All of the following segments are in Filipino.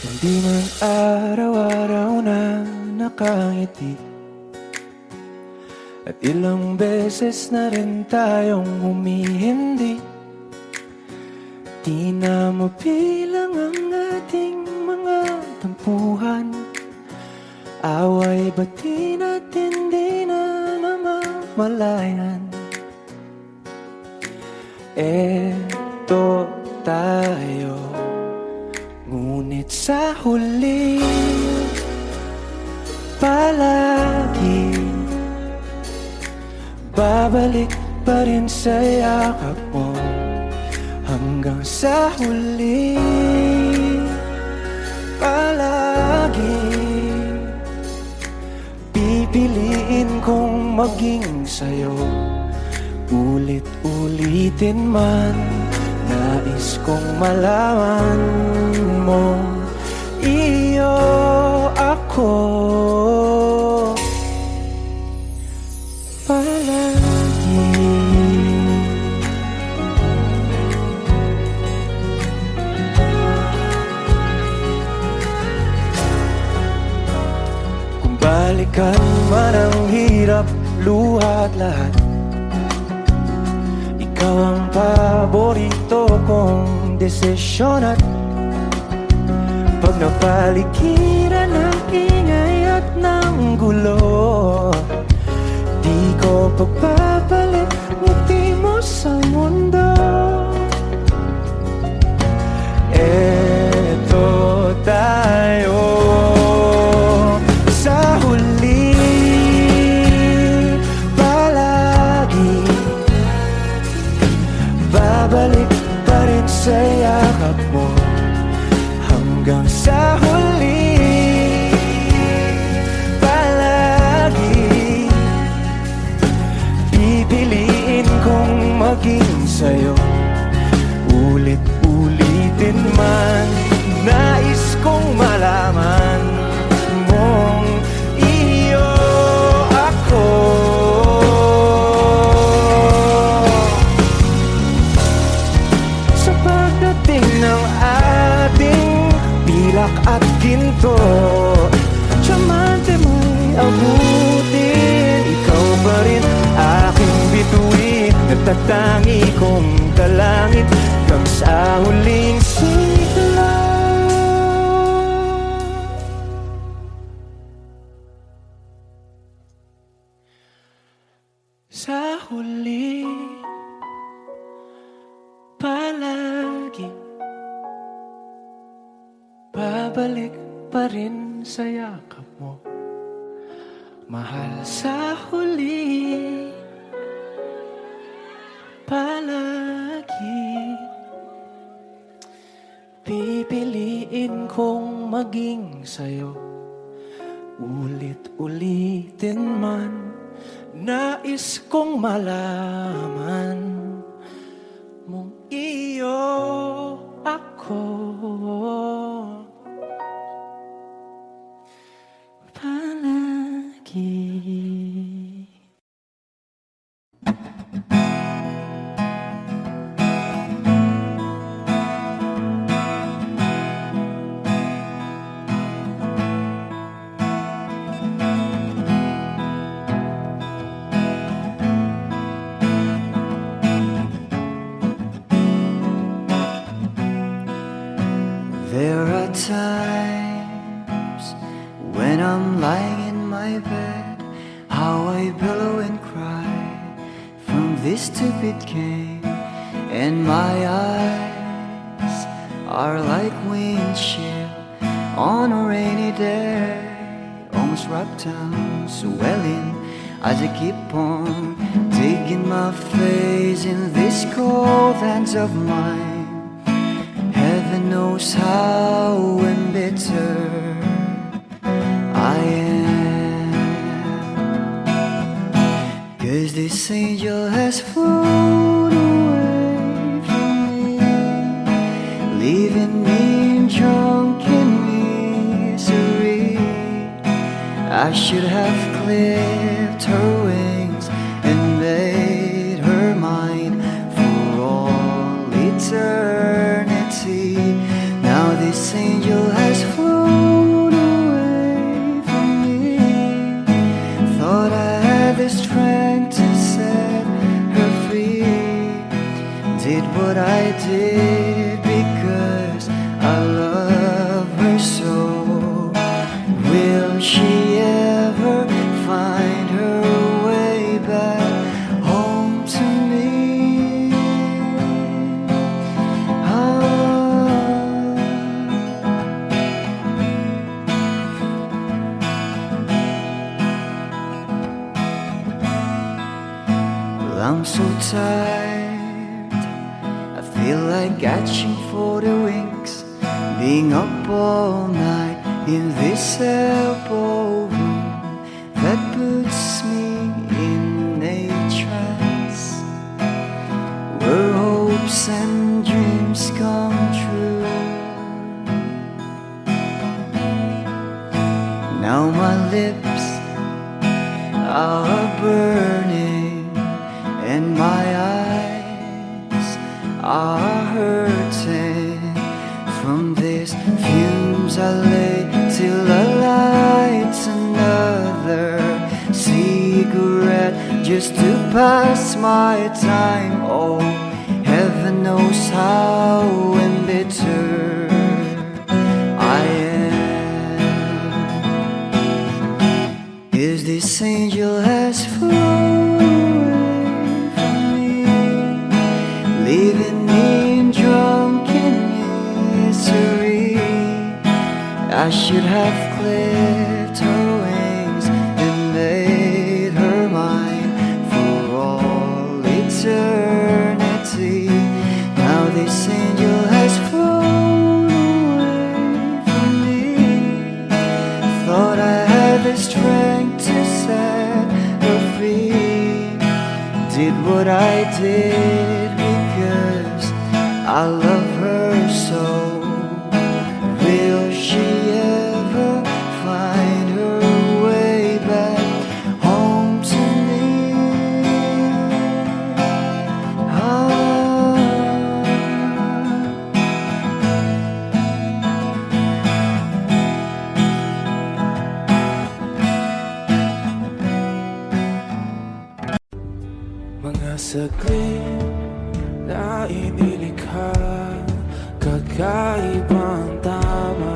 Hindi man araw-araw na nakangiti, at ilang beses na rin tayong humihindi. Di na mabilang ang ating mga tampuhan. Away bati natin di na namamalayan. Eto tayo, ngunit sa huli palagi babalik pa rin sa yakap mo. Hanggang sa huli palagi pipiliin kong maging sa'yo. Ulit-ulitin man, nais kong malaman mo, iyo ako palagi. Kung balikan man ang hirap, luha at lahat, ikaw ang paborito kong desisyon. At pag napaligiran ng ingay at ng gulo, di ko pagpapalit ngiti mo sa mundo. Eto tayo sa huli palagi, babalik pa rin sa yakap mo. Hanggang sa huli palagi pipiliin kong maging sa'yo. Ulit-ulitin man, nais kong malaman mong iyo ako. Sa pagdating ng ating pilak at ginto, tiyamante mo'y abutin. Ikaw pa rin aking bituin, nagtatangi kong kalangit hanggang sa huling sigla. Sa huli palagi babalik pa rin sa yakap mo, mahal. Sa huli palagi pipiliin kong maging sa'yo. Ulit-ulitin man, nais kong malaman mong iyo ako palagi. There are times when I'm lying in my bed, how I billow and cry from this stupid game, and my eyes are like windshield on a rainy day, almost wrapped down, swelling as I keep on digging my face in these cold hands of mine. Heaven knows how embittered I am, 'cause this angel has flown away from me, leaving me in drunken misery. I should have clipped her wings and made her mine for all eternity. Now this angel has flown what I did because I love her so. Will she ever find her way back home to me? Well, I'm so tired, I feel like catching for the winks, being up all night in this elbow room that puts me in a trance, where hopes and dreams come true. Now my lips are burning and my eyes are hurting from these fumes I lay till I light another cigarette just to pass my time. Oh, heaven knows how embittered I am. Is this angel has flown away from me, leaving me in drunken misery? I should have clipped her wings and made her mine for all eternity. Now this angel has flown away from me. Thought I had the strength to set her free. Did what I did because I love her so. Will she ever find her way back home to me? Mga saglit na inilikha, kakaibang tama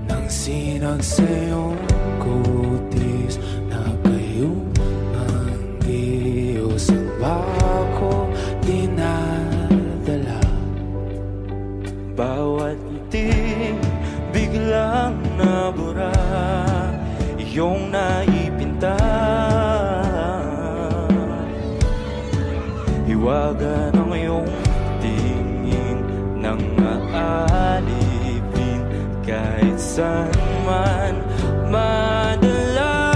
nang sinagsayong kutis na kayong ang Diyos ang bako dinadala. Bawat ngiti biglang nabura, iyong naipinta. Hiwaga ng iyong tingin nang aalipin kahit saan man madala.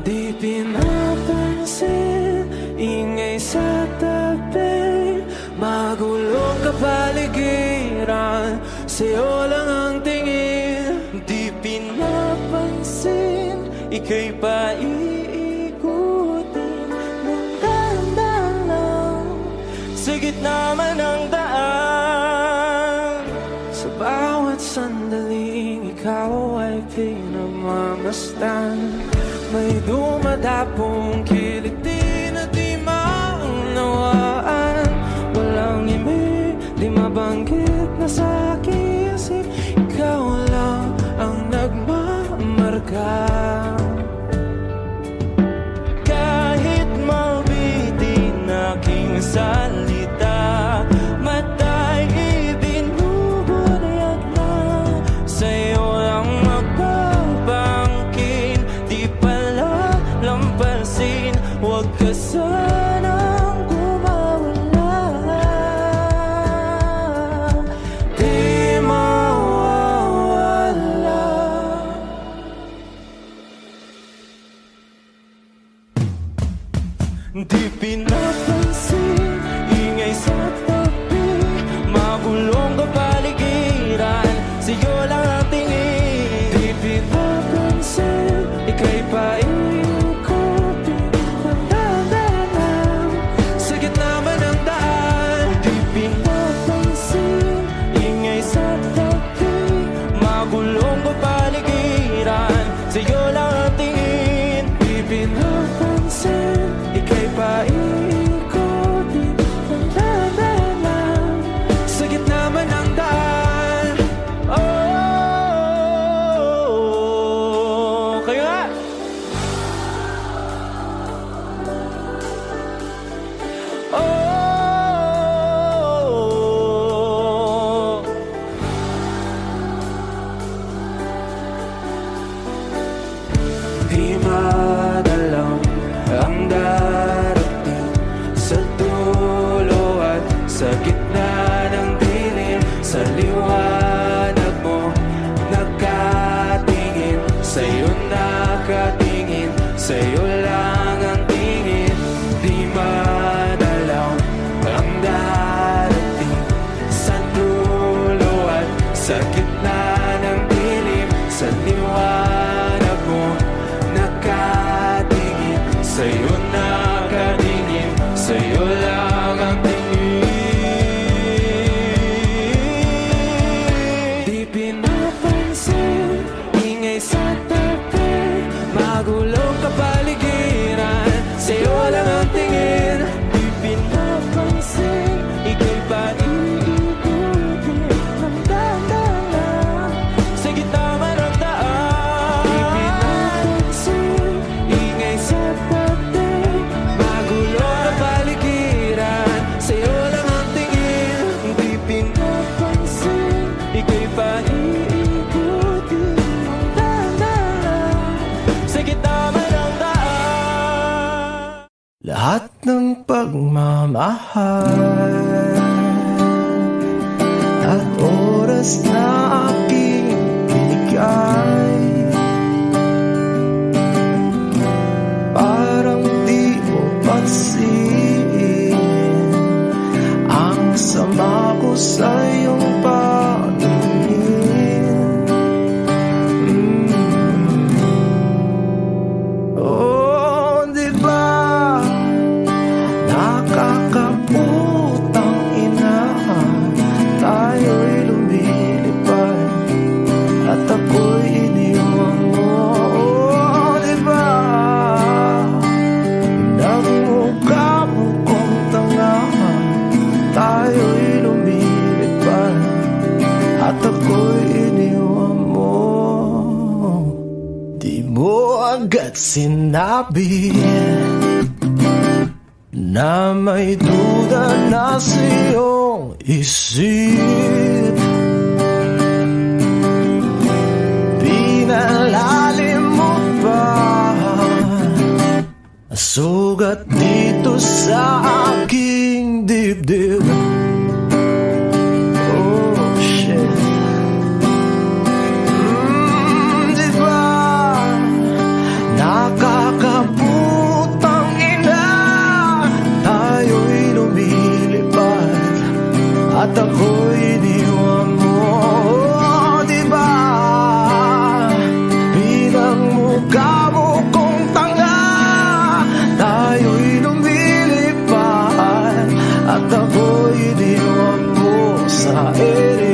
Di pinapansin, ingay sa tabi, magulong kapaligiran, sa'yo lang ang tingin. Di pinapansin, ika'y paiikutin ng dahan-dahan lang sa gitna man ng daan. Sa bawat sandaling ikaw ay pinagmamasdan, may dumadapong kiliti na di maunawaan. Walang ibig, di mabanggit na sa aking isip, ikaw lang ang nagmamarka. Kahit mabitin aking salita, mata'y ibinubunayag na, sa'yo lang magbabangkin. Di pala lampasin, huwag ka sanang kumawala. Di mawawala. Di pinapansin, ingay sa tabi, magulong kapaligiran, sa'yo lang ang tingin. Di pinapansin, ika'y paiikutin ng dahan-dahan sa gitna man ng daan. Di pinapansin, ingay sa tabi, magulong kapaligiran, sa'yo lang ang tingin. Di pinapansin, ika'y pa iikutin ng dahan-dahan sa gitna man ng daan. Oh, kayo nga! Oh, di madalaw ang darating sa dulo at sa gitna ng dilim. Sa liwanag mo nakatingin, sa'yo nakatingin, sa'yo lang ang tingin. Di madalaw ang darating sa dulo at sa gitna ng dilim. Sa liwanag mo nakatingin, sa'yo nakatingin, sa'yo lang ang tingin. Di pinapansin, ingay sa tabi, magulong kapaligiran, sa'yo lang ang tingin. Di pinapansin, ika'y pa iikutin ng dahan-dahan sa gitna man ng daan. Di pinapansin, ingay sa tabi, magulong kapaligiran, sa'yo lang ang tingin. Di pinapansin, ika'y pa iikutin ng dahan-dahan sa gitna man ng daan. Lahat ng pagmamahal at oras na aking binigay, parang di mo pansin ang sama ko sa iyong paningin. Oh, di ba nakakaputang ina, tayo'y lumilipad at ako'y iniwan mo. Oh, di ba nagmukha mo kong tanga, tayo'y lumilipad at ako'y iniwan mo. Di mo agad sinabi na may duda na sa iyong isip. Pinalalim mo pa sugat dito sa aking dibdib. Oh, shit. Di ba nakakaputang ina, tayo'y lumilipad at ako'y iniwan mo. Oh, di ba pinagmukha mo kong tanga, tayo'y lumilipad at ako'y iniwan mo sa ere.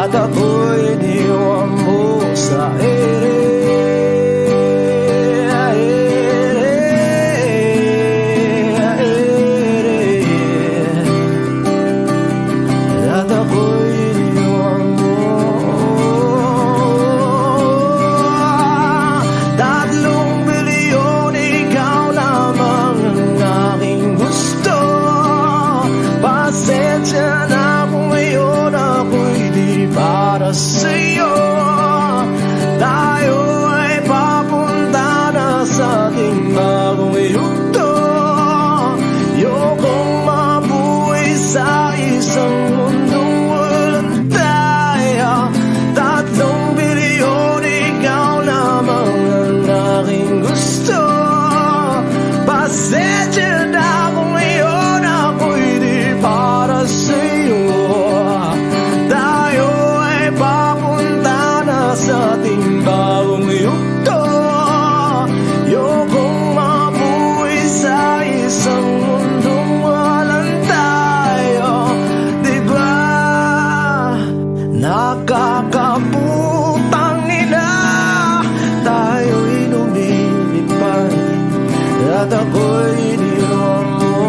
At ako'y iniwan mo sa ere. At ako'y iniwan mo. 3 bilyon, ikaw lamang ang aking gusto. Pasensya na kung ngayon ako'y di para sa'yo. Tayo ay papunta na sa ating bagong yugto. Ayokong mabuhay sa isang mundong walang tayo. 3 bilyon, ikaw lamang ang aking gusto. Pasensya na kung ngayon ako'y di para sa'yo. Tayo ay papunta Nakakaputang ina, tayo'y lumilipad at ako'y iniwan mo.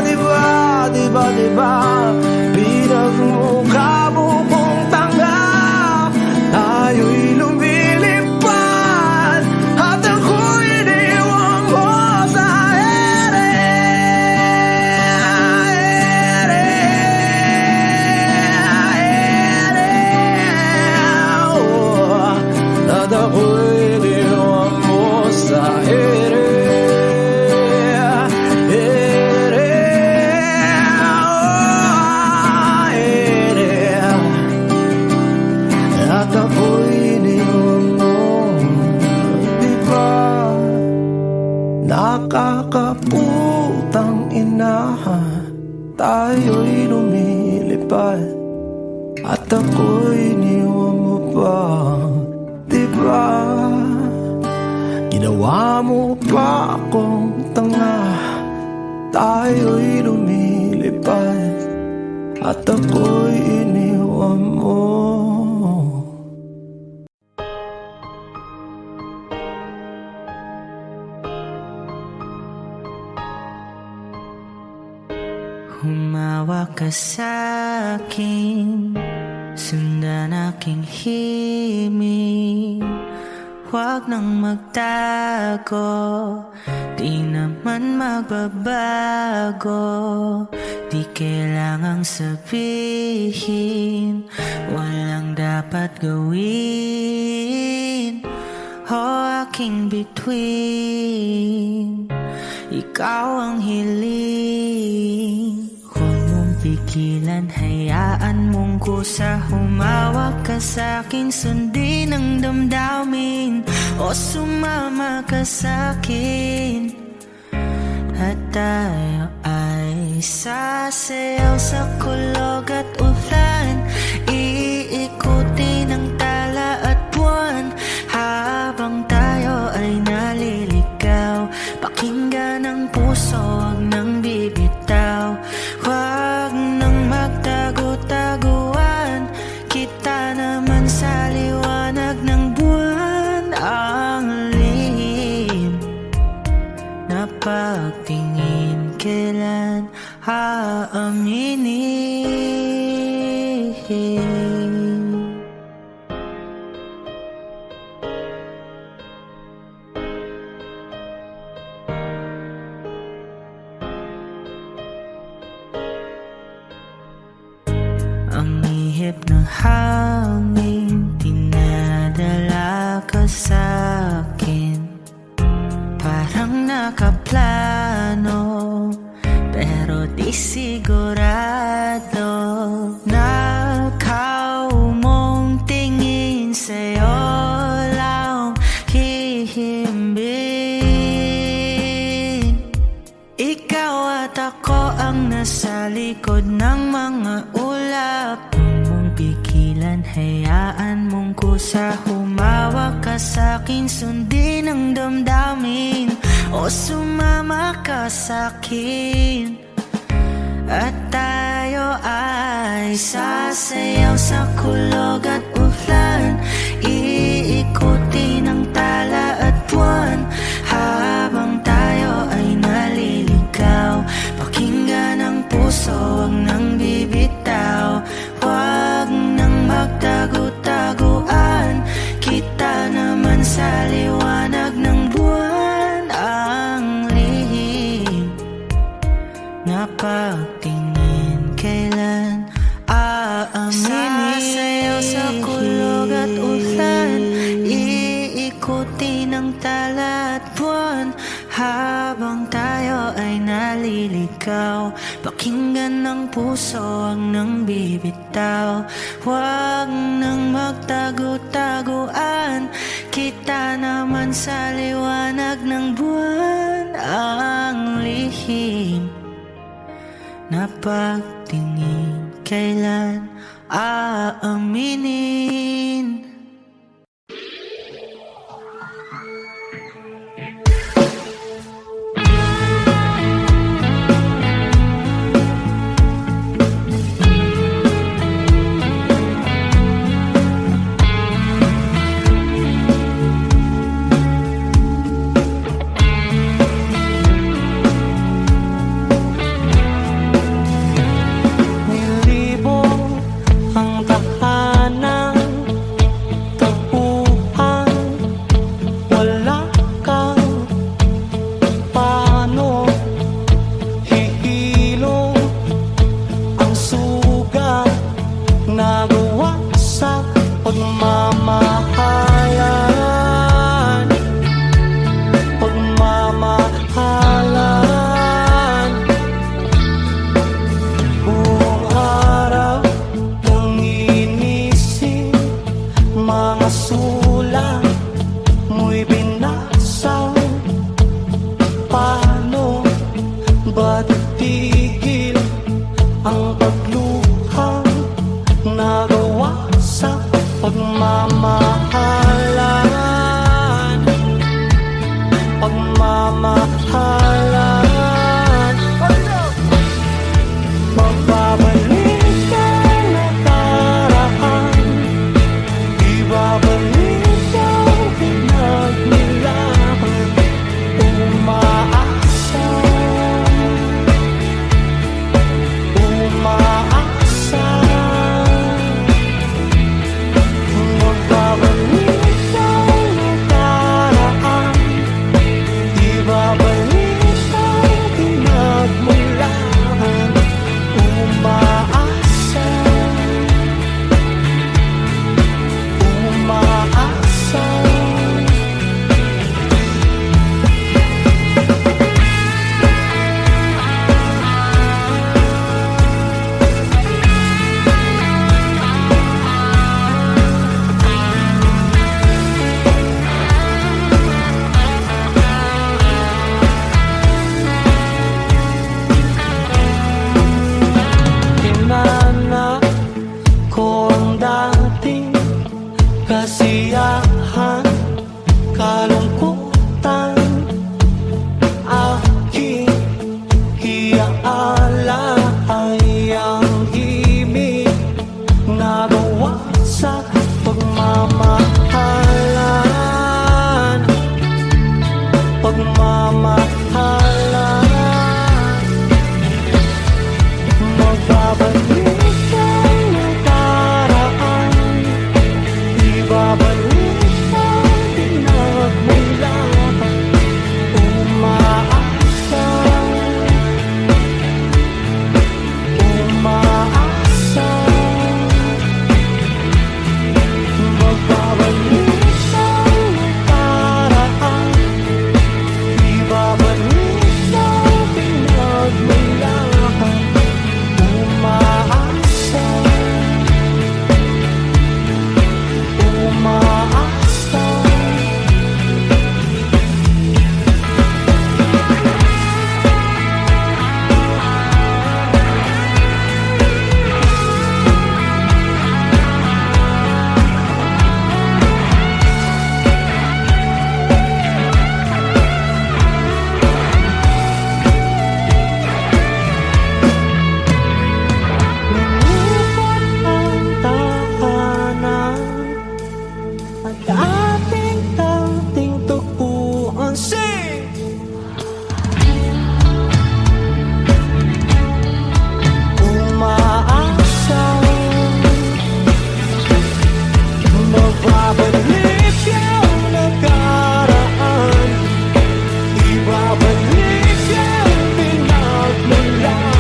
Diba, diba, diba, pinagmukha mo kong tanga. Tayo'y lumilipad at ako'y iniwan mo sa ere. At ako'y iniwan mo sa ere. At ako'y iniwan mo. Diba, nakakaputang ina, tayo'y lumilipad at ako'y iniwan mo pa. Diba, ginawa mo pa akong tanga. Tayo'y lumilipad at ako'y iniwan mo. Humawak ka sa'kin, sundan aking himig. Huwag nang magtago, di naman magbabago. Di kailangang sabihin, walang dapat gawin. O aking bituin, ikaw ang hiling. Huwag mong pigilan, hayaan mong kusa. Humawak ka sa'kin, sundin ang damdamin. O sumama ka sa'kin, at tayo ay sasayaw sa kulog at ulan. Iikutin ang tala at buwan, habang tayo ay naliligaw. Pakinggan ang puso, huwag nang bibitaw. Huwag nang magtago-taguan, kita naman sa liwanag ng buwan. Ang lihim na pagtingin, kailan aaminin? Ang ihip ng hangin, dinadala ka sa'kin. Parang nakaplano, pero di sigurado. Nakaw mong tingin, sa'yo lang hihimbing. Ikaw at ako ang nasa likod ng mga ulap. Huwag mong pigilan, hayaan mong kusa. Humawak ka sa'kin, sundin ang damdamin. O sumama ka sa'kin, at tayo ay sasayaw sa kulog at ulan. Iikutin ang tala at buwan, habang tayo ay naliligaw. Pakinggan ang puso, huwag nang bibitaw. Huwag nang magtago-taguan, kita naman sa liwanag ng buwan. Ang lihim na pagtingin, kailan aaminin? Sasayaw sa kulog at ulan, iikutin ang tala at buwan, habang tayo ay naliligaw. Pakinggan ng puso, huwag nang bibitaw. Huwag nang magtago-taguan, kita naman sa liwanag ng buwan. Ang lihim na pagtingin, kailan aaminin? pagmamahalan, pagmamahalan. Magbabalik ang nakaraan, ibabalik ang pinagnilahan. Umaasa, umaasa. Magbabalik ang nakaraan, ibabalik ang pinagmulan. Umaasa, umaasa. Hinanap ko ang dating kasiyahan, kalungkutan, aking iaala ay ang himig na gawa sa pagmamahalan, pagmamahalan. Magbabalik ang nakaraan, ibabalik ang pinagmulan. Umaasa, umaasa. Magbabalik ang nakaraan, ibabalik ang pinagmulan. Umaasa, umaasa. Lumipot ang tahanan at ating dating tagpuan. Sing! Umaasa, magbabalik ang nakaraan, ibabalik ang pinagmulan.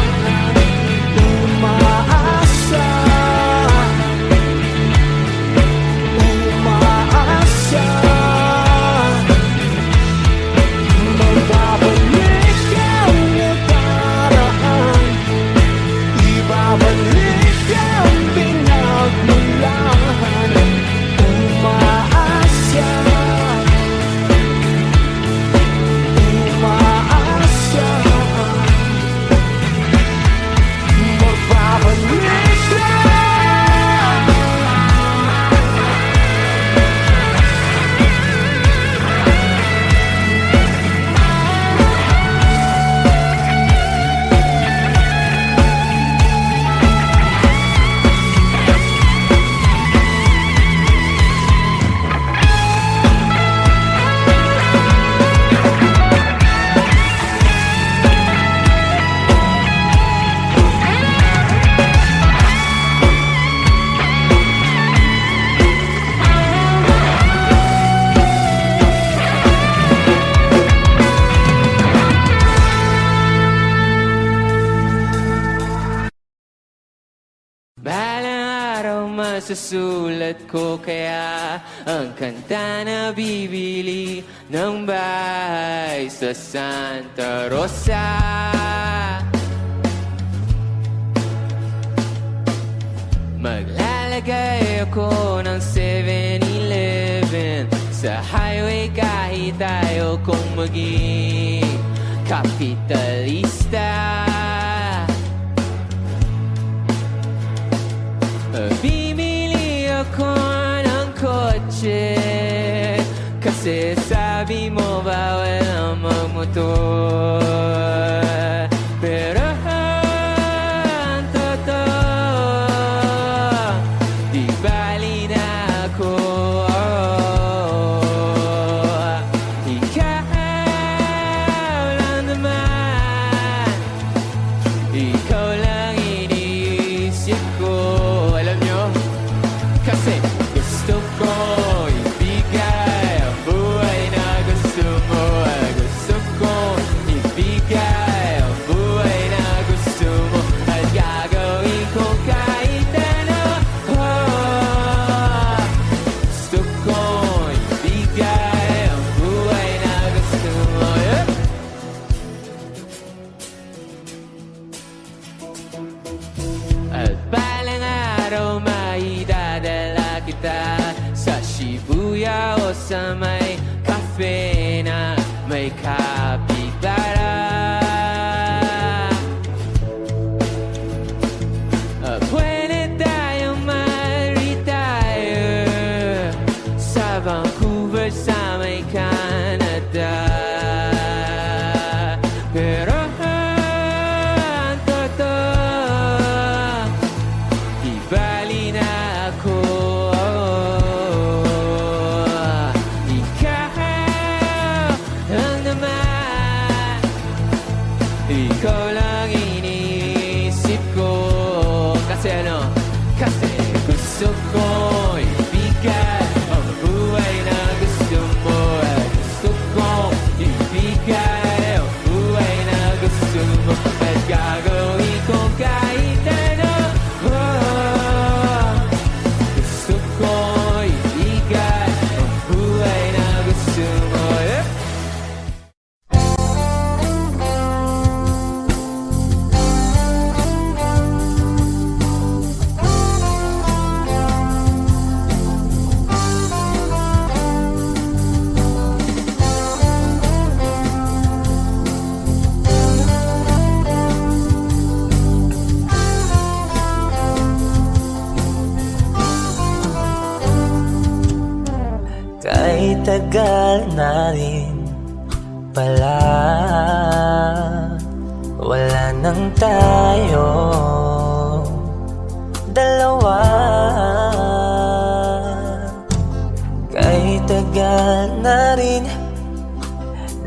Umaasa, umaasa. Magbabalik ang nakaraan, ibabalik ang pinagmulan. Umaasa, umaasa. Magbabalik Balang araw masusulat ko kaya ang kanta na bibili ng bahay sa Santa Rosa. Maglalagay ako ng 7-Eleven sa highway kahit ayaw kong maging kapitalista. Bibili ako ng kotse. Kasi sabi mo bawal ang magmotor. Pero ang totoo, di bali na ako. Ikaw lang naman, ikaw lang iniisip ko. Alam nyo, kasi gusto ko ibigay ang buhay na gusto mo. Gusto ko ibigay ang buhay na gusto mo. At gagawin ko kahit ano. Gusto ko ibigay ang buhay na gusto mo. At balang araw maidadala kita sa Shibuya o sa may cafe na may kapitbahay. Pwede tayong mag-retire sa Vancouver sa may Canada. Pero ang totoo, di bali na ako. Ikaw lang naman, ikaw lang iniisip ko. Kasi ano? Kasi gusto ko ibigay ang buhay na gusto mo. Gusto ko ibigay ang buhay na gusto mo. At gagawin ko kahit ano. Gusto ko ibigay ang buhay na gusto mo. Kahit tagal na rin pala, wala nang tayo dalawa. Kahit tagal na rin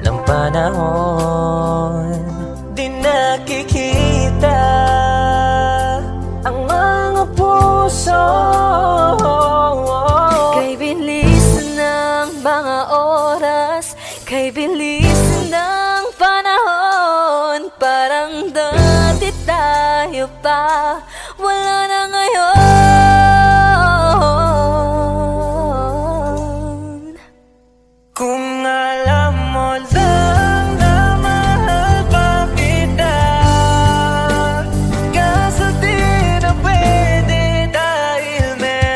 ng panahon, di nakikita ang mga puso. Kay bilis ng mga oras, kay bilis ng panahon, parang dati tayo pa, wala na ngayon. Kung alam mo lang na mahal pa kita, kaso di na pwede dahil meron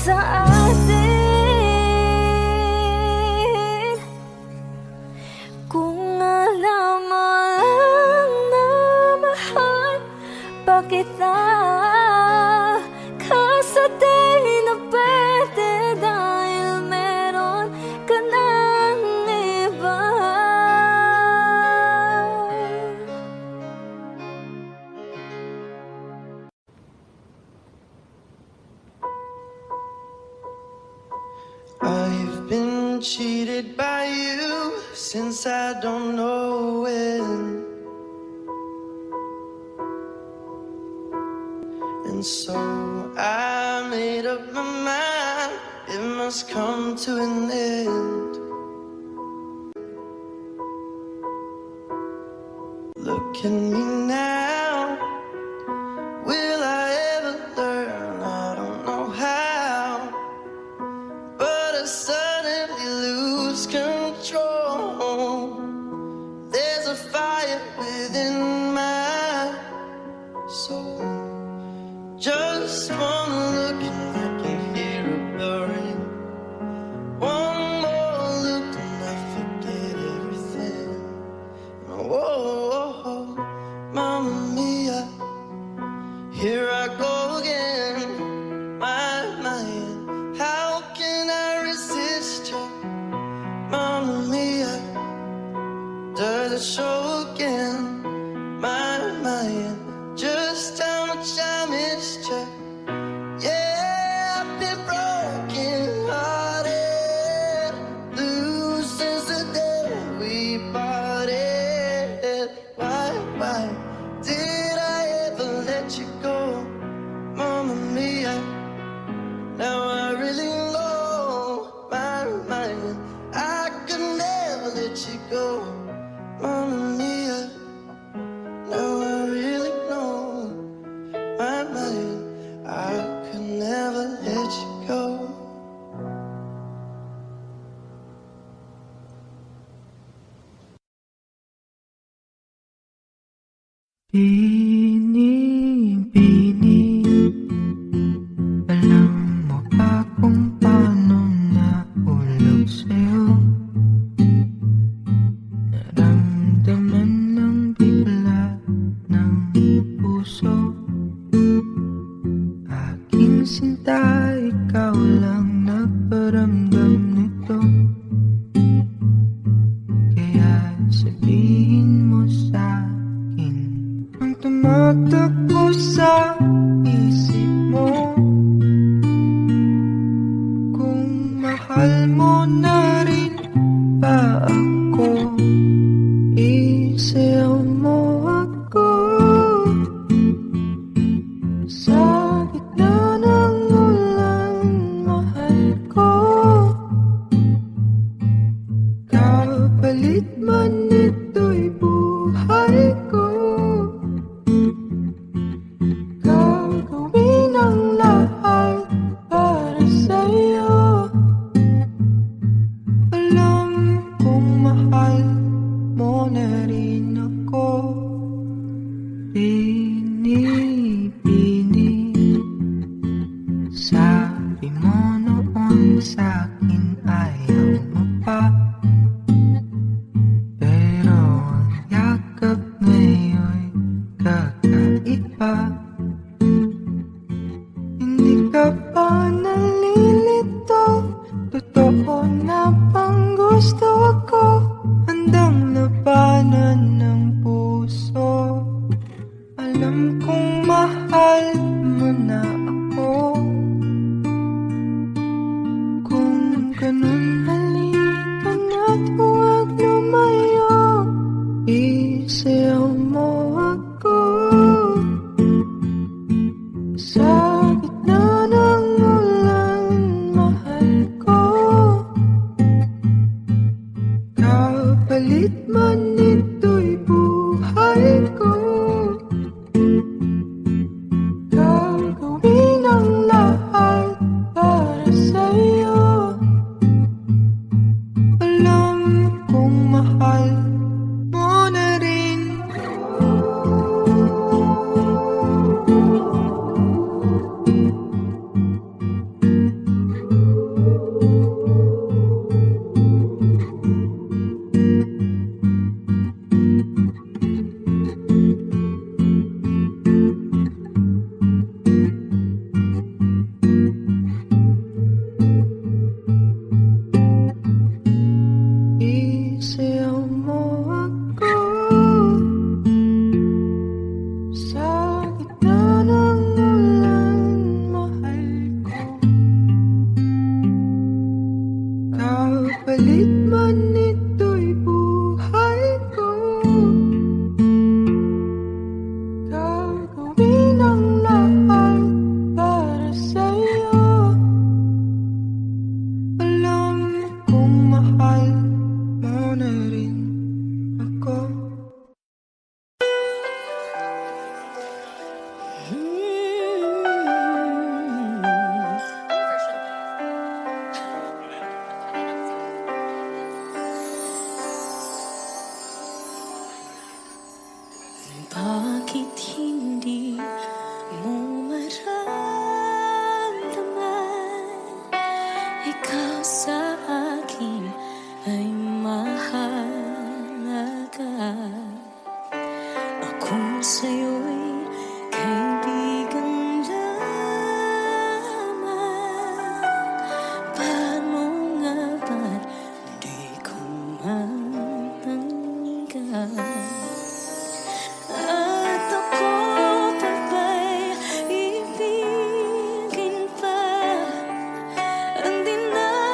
sa atin. Kung alam mo lang na mahal pa kita, kasi di na pwede dahil meron ka ng iba. I've been cheated by you since I don't know when. And so I made up my mind, it must come to an end. Look at me now, will I ever learn? I don't know how, but I suddenly lose control. There's a fire within my soul. Just one look and I can hear a blurring. One more look and I forget everything. Whoa, Mamma Mia, here I go again. My, how can I resist you? Mamma Mia, does it show again? My, just how much I missed you. Yeah, I've been broken hearted, blue since the day we parted. Why did I ever let you go? Mamma Mia, now I really know my mind. I could never let you go. Mamma Mia, now I really know my mind. I could never let you go. Bini, alam mo ba kung paano nahulog sa'yo? Naramdaman ng bigla ng puso. Aking sinta, ikaw lang nagparamdam nito. Kaya sabihin mo sa'kin ang tumatakbo sa isip mo. Kung mahal mo na rin ba ako, isayaw mo ako. Sa gitna ng ulan, mahal ko. Kapalit man ito'y buhay ko. Gagawin ang lahat para sa'yo. Alam kong mahal mo na rin ako. Bini, sabi mo noon sa'kin ayaw mo pa. Pero ang yakap ngayon'y kakaiba. Hindi ka pa nalilito, totoo na bang gusto ako? Handang labanan ng puso. Alam kong mahal mo na ako. Kung Kapalit man ito'y buhay ko, gagawin ang lahat para sa'yo. Alam kong mahal mo na rin ako. Bakit hindi mo maramdaman? Ikaw sa akin ay mahalaga. Ako sa'yo'y kaibigan lamang. Paano nga ba't di ko matanggap? At ako pa ba'y ibigin pa? Ang dinarasal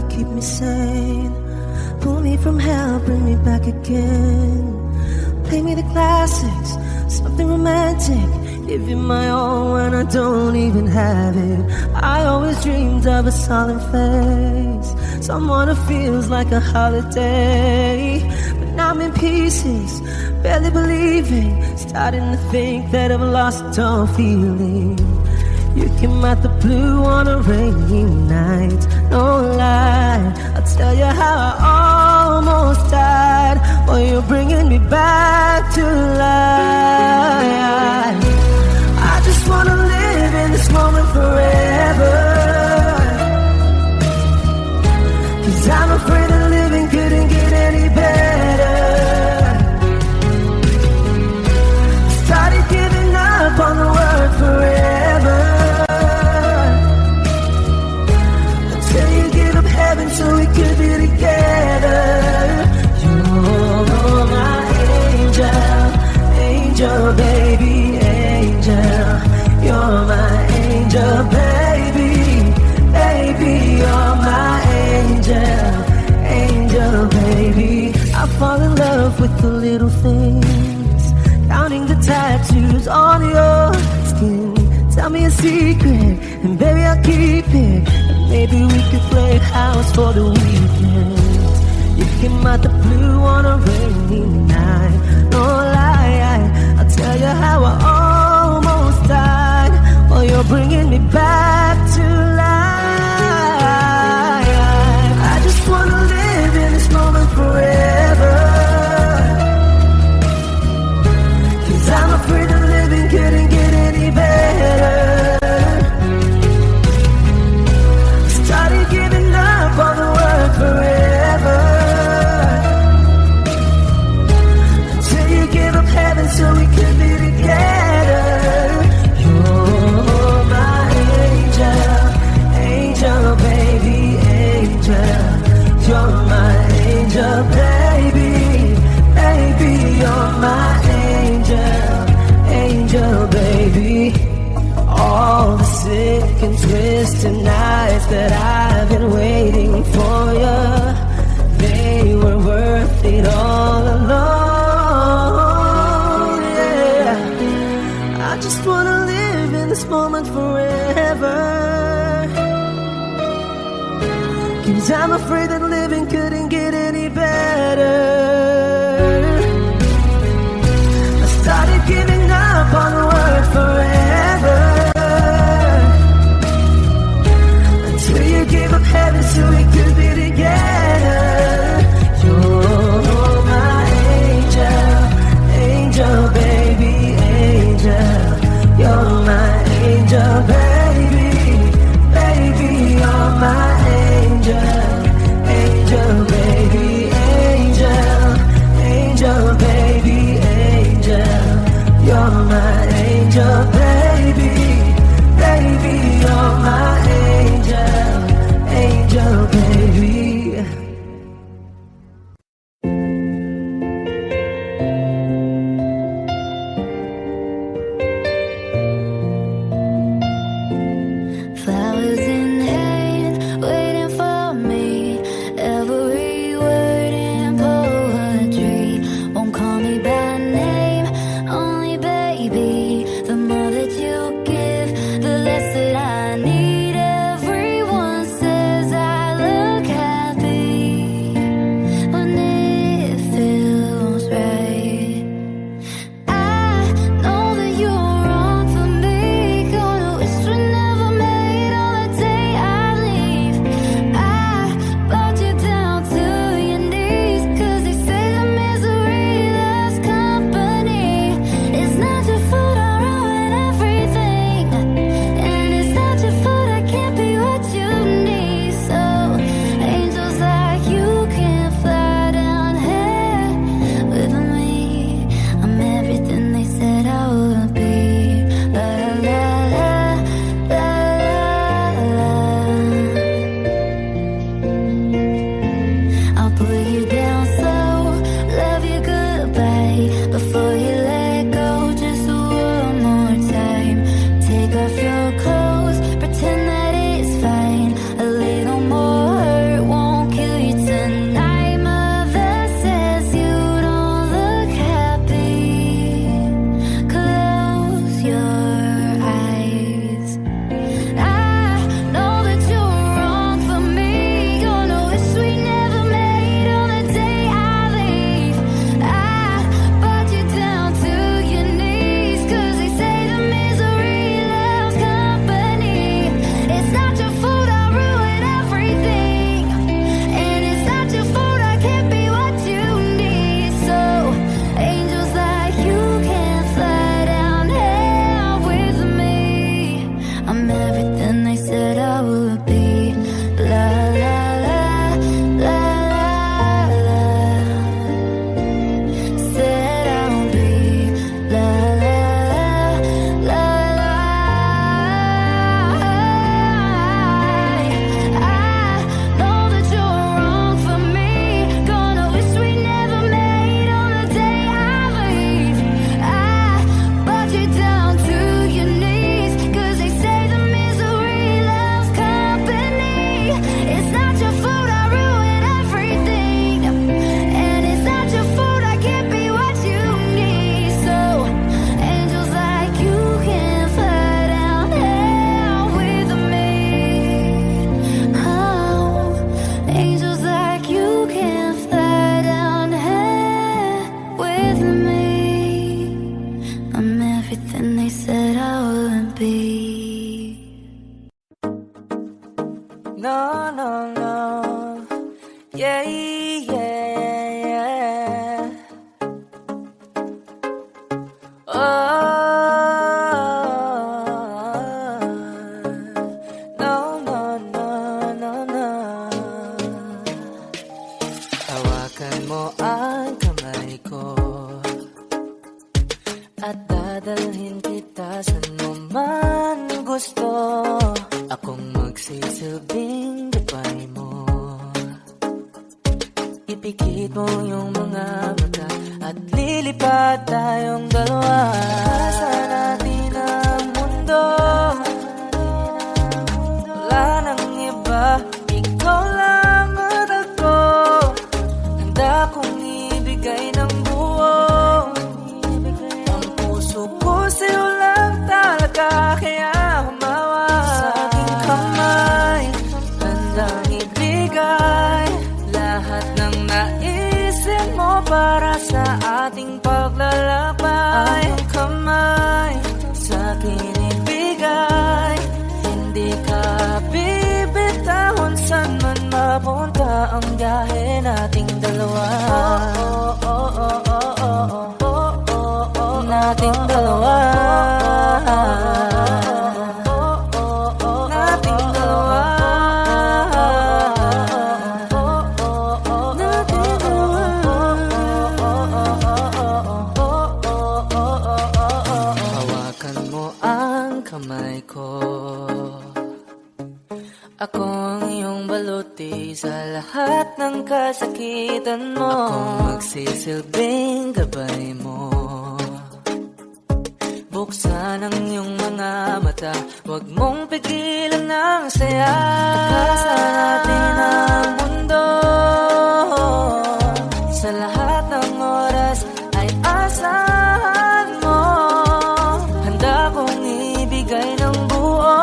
to keep me sane. Pull me from hell, bring me back again. Play me the classics, something romantic. Give you my all when I don't even have it. I always dreamed of a solemn face, someone who feels like a holiday. But now I'm in pieces, barely believing, starting to think that I've lost all feeling. You came out the blue on a rainy night, no lie. I'll tell you how I almost died, while you're bringing me back to life. I just wanna live in this moment forever, 'cause I'm afraid that living couldn't get any better. Started giving up on the word forever, until you give up heaven so we could be together. You're my angel, angel baby, angel. You're my angel baby, baby. You're my angel, angel baby. I fall in love with the little things, counting the tattoos on your skin. Tell me a secret, and baby I'll keep it. And maybe we could play house for the weekend. You came out the blue on a rainy night, no lie. I'll tell you how I almost died, while you're bringing me back to life. I just wanna live in this moment forever, 'cause I'm afraid that living couldn't get any better. Started giving up on the word forever, until you give up heaven so we could be together. You're my angel, angel baby, angel. You're my angel baby, baby. You're my angel, angel baby. All the sick and twisted nights that I've been waiting for you, they were worth it all alone. Yeah, I just wanna live in this moment forever, 'cause I'm afraid that living couldn't get any better. I started giving up on the word forever, until you gave up heaven so we could be together. You're my angel, angel baby, angel. You're my angel baby, baby. You're my angel, angel baby, angel, angel baby, angel. You're my angel baby, baby. You're my angel, angel baby. Flowers in hand, waiting for me. Every word in poetry won't call me by name, only baby. The more I'm everything they said I wouldn't be. No, no, no. Yeah, yeah, yeah. Oh, no, no, no, no, no. Hawakan mo ang kamay ko at dadalhin kita saan mo man gusto. Akong magsisilbing gabay mo. Ipikit mo yung mga mata at lilipad tayong dalawa sa natin ang mundo. Wala nang iba, ikaw lang at ako. Handa kong ibigay ng buo ang puso ko sa'yo lang talaga. Kaya humawa sa aking kamay, handang ibigay lahat ng naisip mo para sa ating paglalakbay. Ang kamay sa akin ibigay, hindi ka bibitahon saan man mapunta ang biyahe nating dalawa. Nating dalawa. Nating dalawa. Nating dalawa. Hawakan mo ang kamay ko. Ako ang iyong baluti sa lahat ng kasakitan mo. Akong magsisilbing gabay mo. Buksan ang iyong mga mata, huwag mong pigilan ang saya. Pagkasa natin ang mundo, sa lahat ng oras ay asahan mo. Handa kong ibigay ng buo,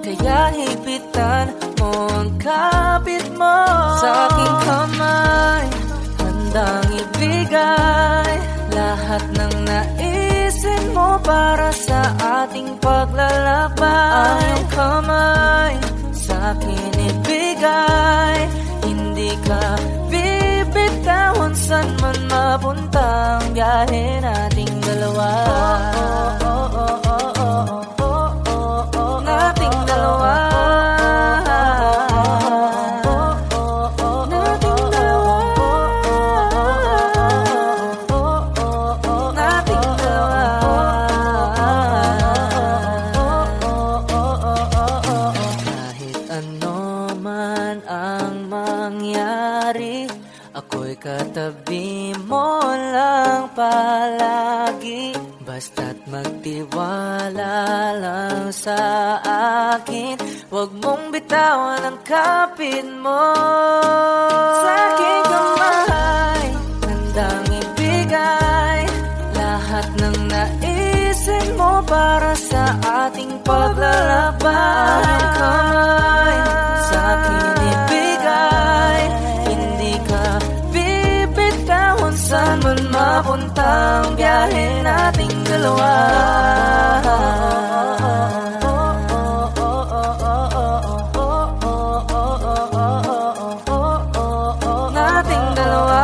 kaya hipitan mo ang kapit mo sa aking kamay. Handang ibigay lahat ng naisip mo para sa ating paglalakbay. Ang kamay sa akin ibigay, hindi ka bibitahon saan man mapunta ang biyahe nating dalawa. Nating dalawa. Ako'y katabi mo lang palagi, basta't magtiwala lang sa akin. Huwag mong bitawan ang kapit mo sa aking kamay. Handang ibigay lahat ng naisip mo para sa ating paglalakbay. Ang kamay sa akin ibigay, hindi ka bibitahon saan man mapunta ang biyahe nating dalawa. Nating dalawa.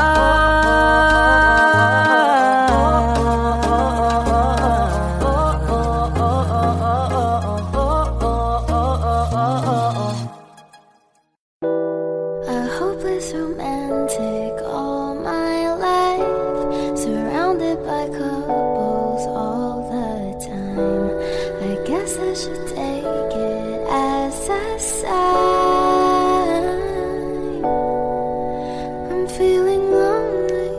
A hopeless romantic all my life, surrounded by couples all the time. I guess I should take it as a sign. I'm feeling lonely.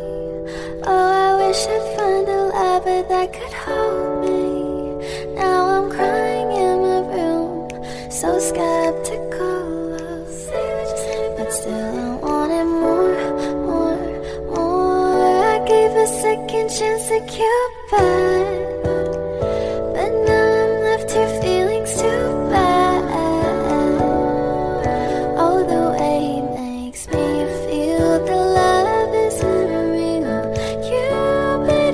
Oh, I wish I'd find a lover that could hold me. Now I'm crying in my room, so skeptical. But still I wanted more, more, more. I gave a second chance to Cupid, but now I'm left here feeling too bad. Oh, the way he makes me feel the love isn't real. Cupid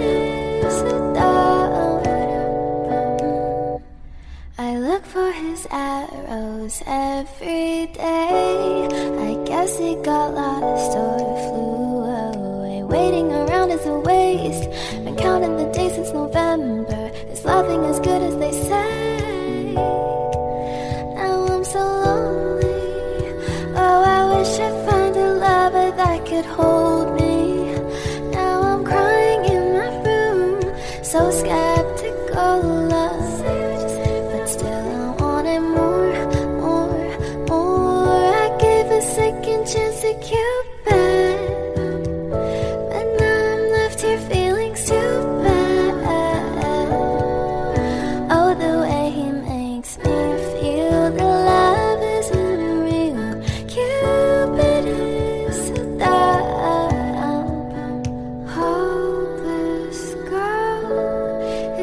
every day. I guess it got lost or flew away. Waiting around is a waste. Been counting the days since November. Is loving as good as they say? Now I'm so lonely. Oh, I wish I'd find a lover that could hold me. Now I'm crying in my room, so skeptical love. But still I wanted more, more, more. I gave a second chance to Cupid, but now I'm left here feeling stupid. Oh, the way he makes me feel that love isn't real. Cupid is so dumb. Hopeless girl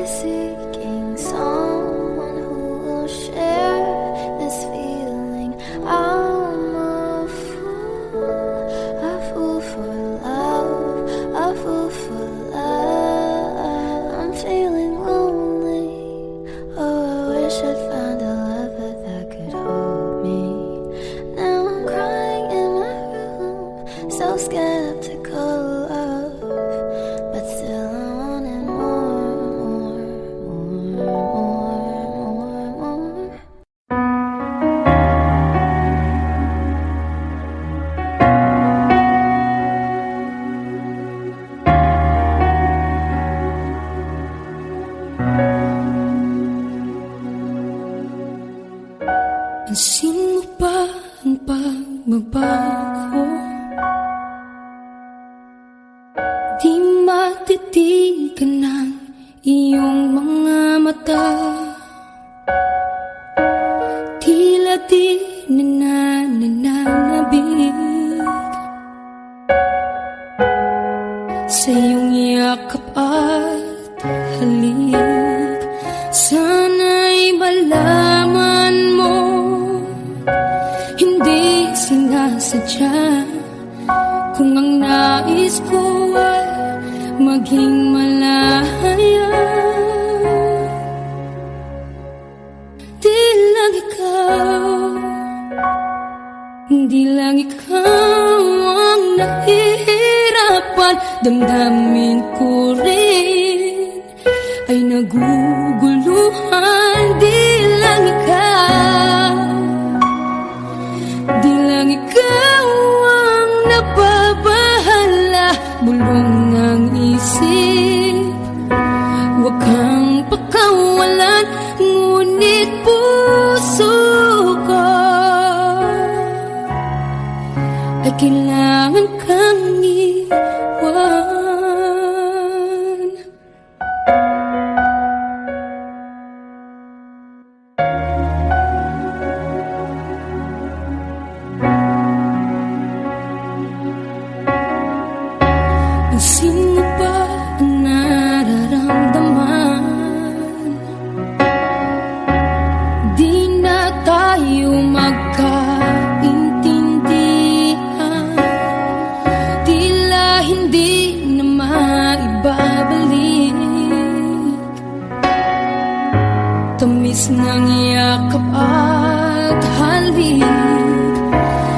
is seeking someone who will share this feeling. I'm a fool for love, a fool for love. I'm feeling lonely. Oh, I wish I'd found a lover that could hold me. Now I'm crying in my room, so skeptical of, but still I wanted more, more, more, more, more. Pansin mo ba ang pagbabago? Di matitigan ng iyong mga mata. Tila di nananabig sa iyong yakap at halik. Sana'y malaman mo, hindi sinasadya. Kung ang nais ko ay maging malaya, di lang ikaw, di lang ikaw ang nahihirapan. Damdamin ko rin ay naguguluhan. Di lang ikaw, di lang ikaw ang nababahala. Bulong ng isip, huwag kang pakawalan. Ngunit puso ko ay kailangan kang iwan. Pansin mo ba ang nararamdaman? Di na tayo magkaintindihan. Tila hindi na maibabalik tamis ng yakap at halik.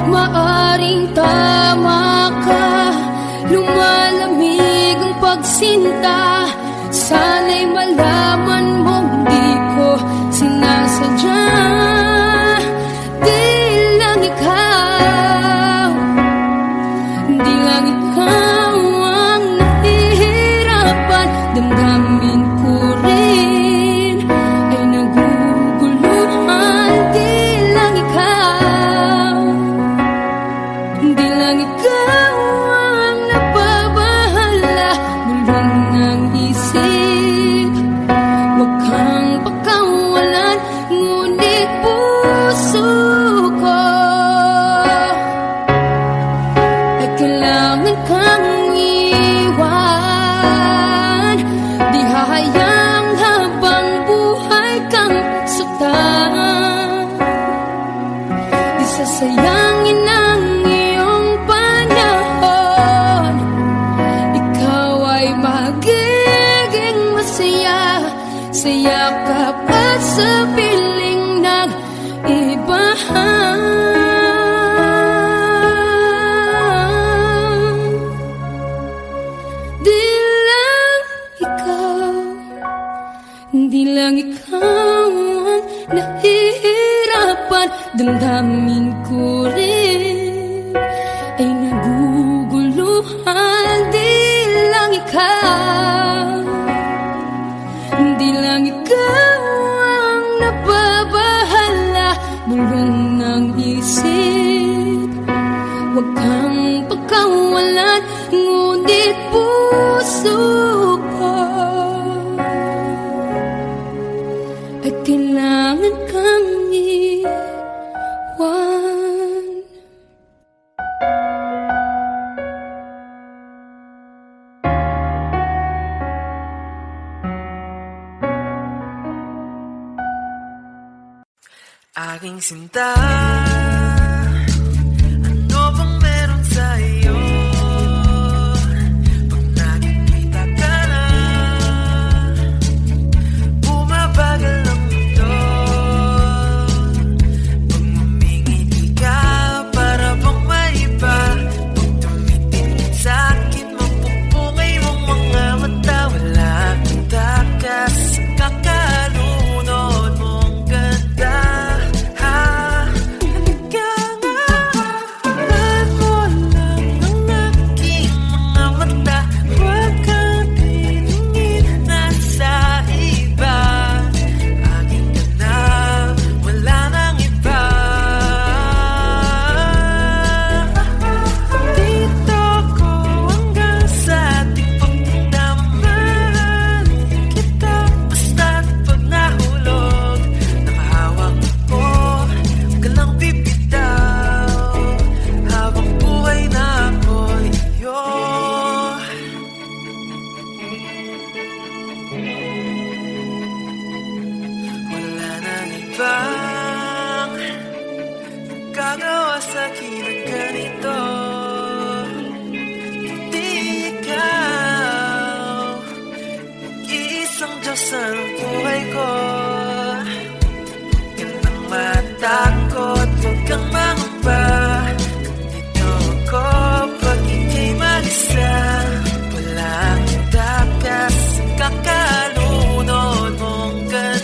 Maaring tama ka, lumalamig ang pagsinta. Sana'y malaman mong di ko sinasadya. Di lang ikaw, di lang ikaw ang nahihirapan. Damdamin ko rin ay naguguluhan. Di lang ikaw, di lang ikaw ang nababahala. Bulong ng isip, huwag kang pakawalan. Ngunit puso ko ay kailangan kang iwan. Di hahayang habang buhay kang saktan. Di sasayangin ang iyong panahon. Ikaw ay magiging masaya sa yakap at sa piling ng iba. Di lang ikaw ang nahihirapan, damdamin ko rin ay naguguluhan. Di lang ikaw, di lang ikaw ang nababahala, bulong ng isip. Huwag kang pagkawalan, ngunit puso ko ay kailangan kang iwan. Aking sinta, ano bang meron sa'yo? Pag nakikita ka na, bumabagal ang mundo. Pag ngumingiti ka, para bang maiba. Pag tumitingin sa'kin, mapupungay mong mga mata. Wala kang takas, kakalunod mong ganda. Bang gagawa sa'kin ng ganito? Di ikaw, mag-iisang Diyos ang buhay ko. Huwag kang matakot, huwag kang mangamba. Nandito ako pag ika'y mag-isa. Walang takas, kakalunod mong ganda.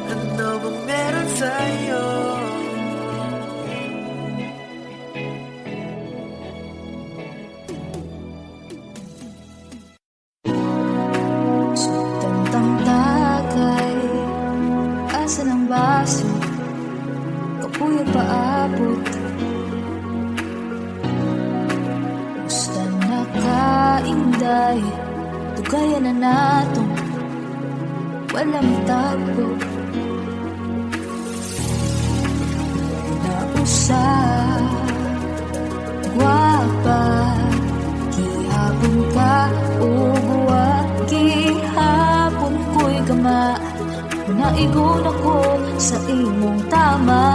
Ano bang meron sa'yo? Sa tantang tagay, asan ang baso? Kapuyo paabot. Gusto na kainday, tugayan na natong walang tagpo. Nausap, guwapa, gihapon ka uguwa, gihapon ko'y gama. Naigon ako sa imong tama.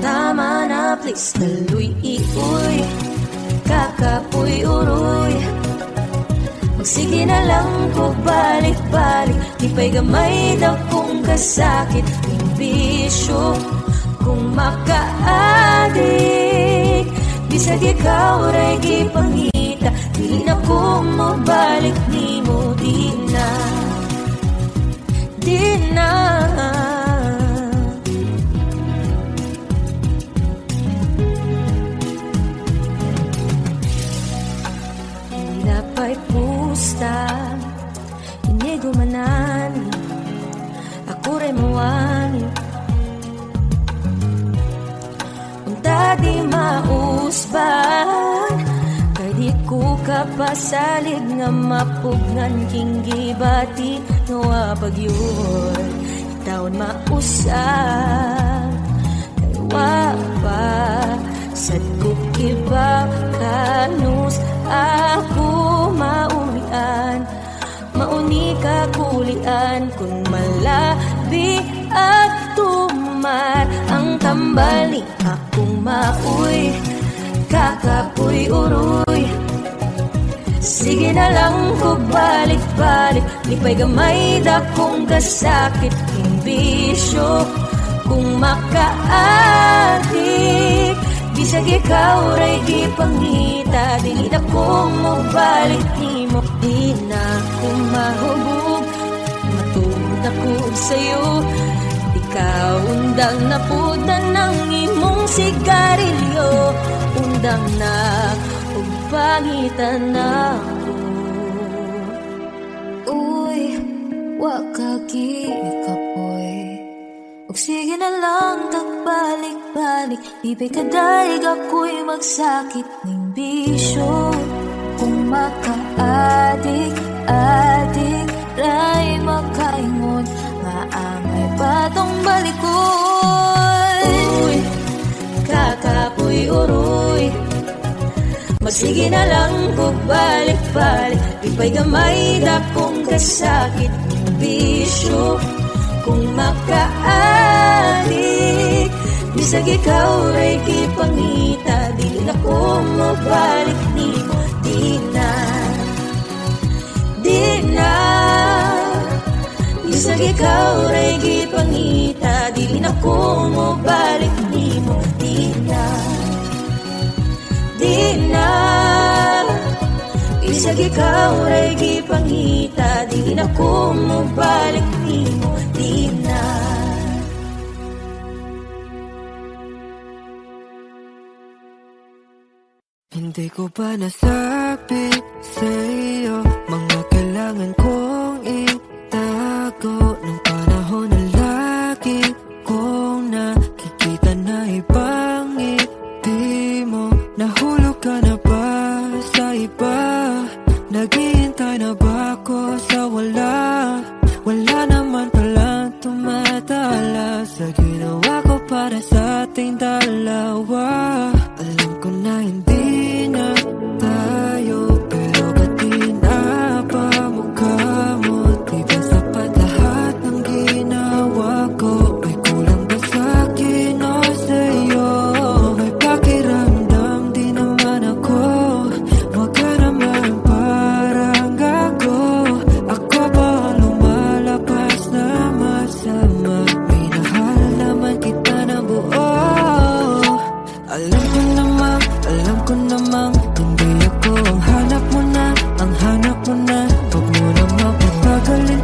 Tama na, please, daloy ikoy, kakapoy uroy. Sige na lang ko balik-balik, di pa'y gamay daw kung kasakit. Imbisyo kung makaadik, bisag ikaw ray gipangita. Di na ko mabalik ni mo, di sa inigumanan, ako rin mawani. Unta di mausban, kay di ko kapasalig nga mapugnan king gibati nga pagyud. Taon mausan, kay wapa sad ko kiba kanus ako maulian. Mauni ka kulian kung malabi at tumar ang tambal ni akong mauy, kakapuy uroy. Sige na lang ko balik-balik, lipay gamay dakong kasakit king bisyo kung makaadik. Bisag ikaw ray gipangita, dili na kong mabalik nimo. Di na ko mahubog, matulog ako sa'yo. Ikaw undang na puda ng imong sigarilyo, undang na ug pangitan ako. Uy, wakagi kapoy, ug sige na lang tagbalik-balik. Ibig kadaig ako'y magsakit ng bisyo kung makaadik-adik ray makaingon nga angay patong balikon. Uy, kakapoy uroy, magsige na lang ko balik-balik. Ipay gamay dakong kasakit ng bisyo kung makaadik. Bisag ikaw ray kipangita, dili na ko mabalik nimo. Di na, di na. Bisag ikaw ray kipangita, dili na ko mabalik nimo. Di na, di na. Bisag ikaw ray gipangita, di na ko mabalik nimo. Di na. Hindi ko pa nasabi sa'yo mga kailangan kong itago nung panahon na lagi kong nakikita na ibang ngiti mo. Nahulog ka na ba sa iba? Naghihintay na ba ako sa wala? Wala naman palang tumatala sa ginawa ko para sa ating dalawa. Alam ko na hindi na tayo, pero ba't di na pa mukha mo? Di ba sapat lahat ng ginawa ko? May kulang ba sa'kin o sa'yo? May pakiramdam di naman ako, wag ka naman parang gago. Ako ba ang lumalabas na masama? Minahal naman kita ng buo. Alam ko namang hindi ako ang hanap mo na, ang hanap mo na. Huwag mo namang pagpagalin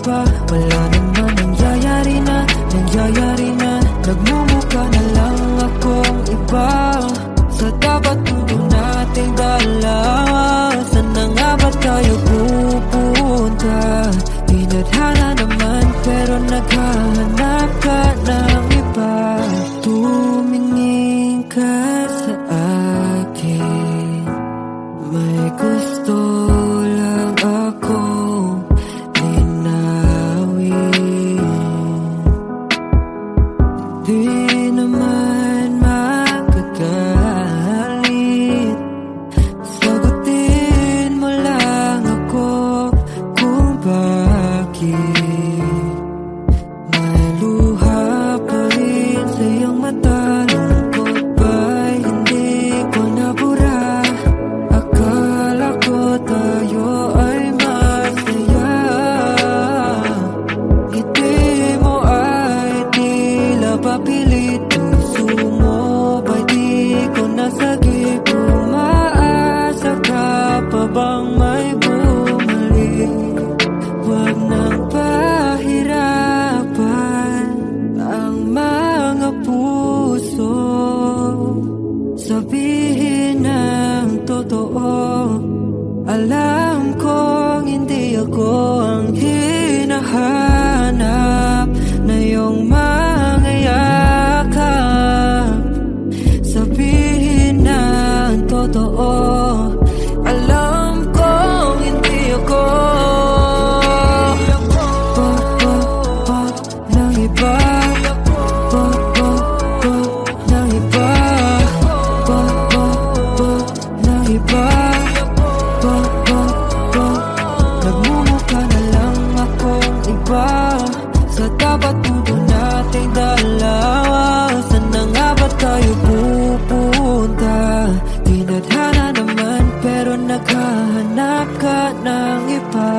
pa. Wala naman nangyayari na. Nagmumukha na lang akong iba sa dapat mundo nating dalawa. Saan na nga ba tayo pupunta? Tinadhana naman pero naghahanap ka ng iba. Tumingin ka sa akin, may gusto lang akong linawin. Di naman magagalit, sagutin mo lang ako kung bakit may luha pa rin sa iyong mata. Lungkot ba'y hindi ko nabura? Akala ko tayo ay masaya. Ngiti mo ay tila papilit, puso mo ba'y di ko nasagip? Umaasa ka pa bang may bumalik? Huwag nang pahirapan ang mga puso. Sabihin ng totoo, alam kong hindi ako ang hinahanap na iyong mga yakap. Sabihin na ang totoo, alam kong hindi ako ng iba, ng iba, ng iba. Nagmumukha na lang akong iba sa dapat puto nating dalawa. Saan na nga ba tayo pupunta? Tinadhana naman pero naghahanap ka ng iba.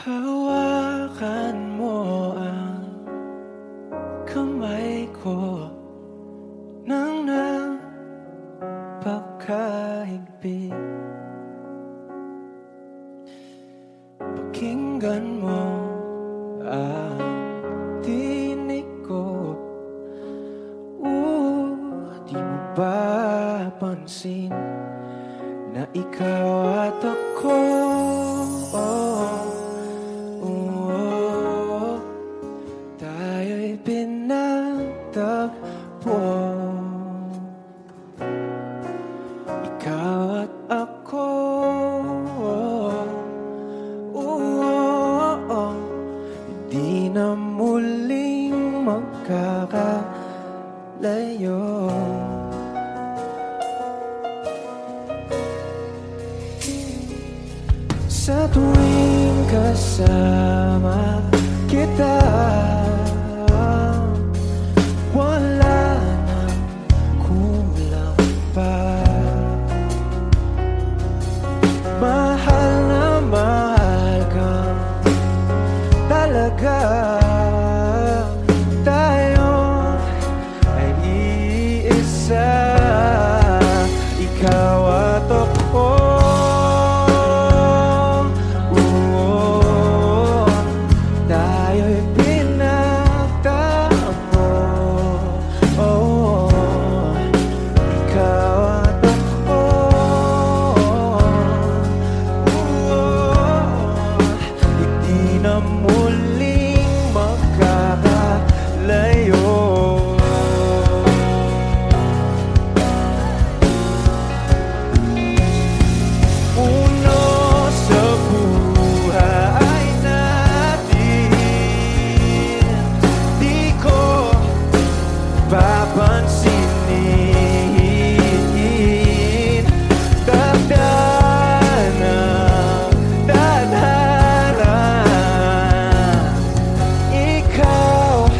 Hawakan mo ang kamay ko nang napakahigpit. Pakinggan mo ang tinig ko. Di mo ba pansin na ikaw at ako? Tayo'y pinagtagpo. Ikaw at ako, hindi na muling magkakalayo. Sa tuwing kasama kita, wala nang kulang pa. Mahal na mahal kang talaga. Tayo ay iisa, ikaw at ako. Tayo'y pinagtagpo. Ikaw at ako. Hindi na muling magkakalayo. Uno sa buhay natin, di ko papansinin. Tadhana, tadhana, ikaw ang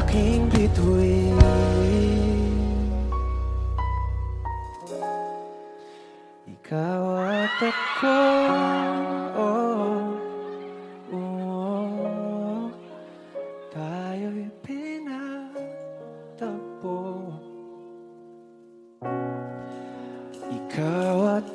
aking bituin. Ikaw at ako, tayo'y pinagtagpo. Ikaw at